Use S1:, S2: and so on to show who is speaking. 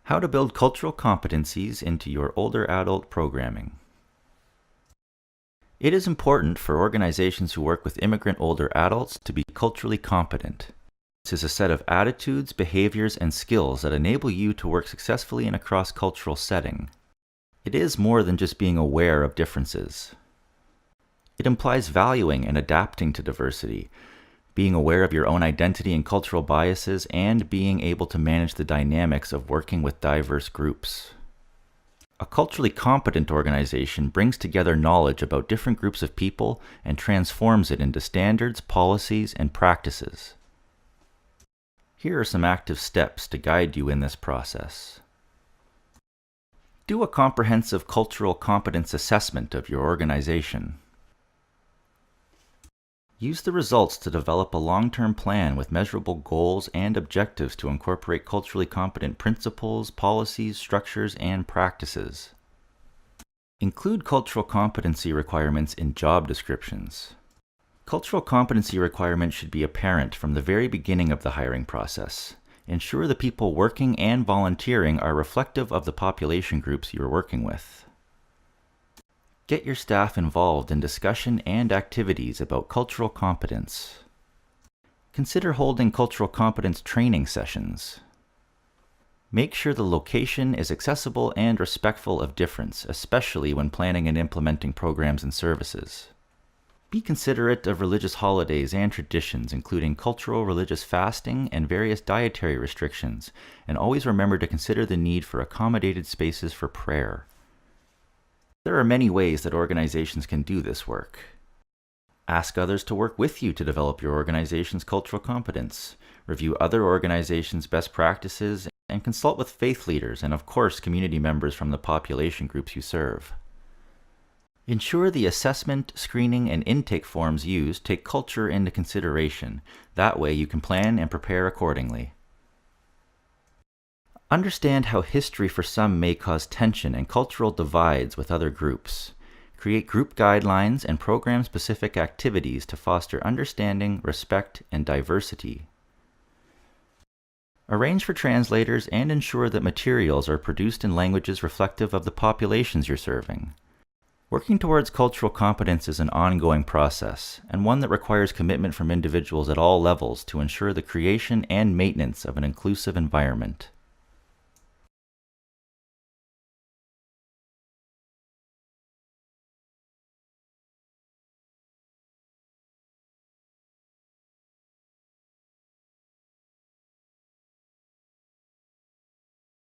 S1: How to build cultural competencies into your older adult programming. It is important for organizations who work with immigrant older adults to be culturally competent. This is a set of attitudes, behaviors, and skills that enable you to work successfully in a cross-cultural setting. It is more than just being aware of differences. It implies valuing and adapting to diversity, being aware of your own identity and cultural biases, and being able to manage the dynamics of working with diverse groups. A culturally competent organization brings together knowledge about different groups of people and transforms it into standards, policies, and practices. Here are some active steps to guide you in this process. Do a comprehensive cultural competence assessment of your organization. Use the results to develop a long-term plan with measurable goals and objectives to incorporate culturally competent principles, policies, structures, and practices. Include cultural competency requirements in job descriptions. Cultural competency requirements should be apparent from the very beginning of the hiring process. Ensure the people working and volunteering are reflective of the population groups you are working with. Get your staff involved in discussion and activities about cultural competence. Consider holding cultural competence training sessions. Make sure the location is accessible and respectful of difference, especially when planning and implementing programs and services. Be considerate of religious holidays and traditions, including cultural religious fasting and various dietary restrictions, and always remember to consider the need for accommodated spaces for prayer. There are many ways that organizations can do this work. Ask others to work with you to develop your organization's cultural competence. Review other organizations' best practices, and consult with faith leaders and, of course, community members from the population groups you serve. Ensure the assessment, screening, and intake forms used take culture into consideration. That way you can plan and prepare accordingly. Understand how history for some may cause tension and cultural divides with other groups. Create group guidelines and program-specific activities to foster understanding, respect, and diversity. Arrange for translators and ensure that materials are produced in languages reflective of the populations you're serving. Working towards cultural competence is an ongoing process, and one that requires commitment from individuals at all levels to ensure the creation and maintenance of an inclusive environment.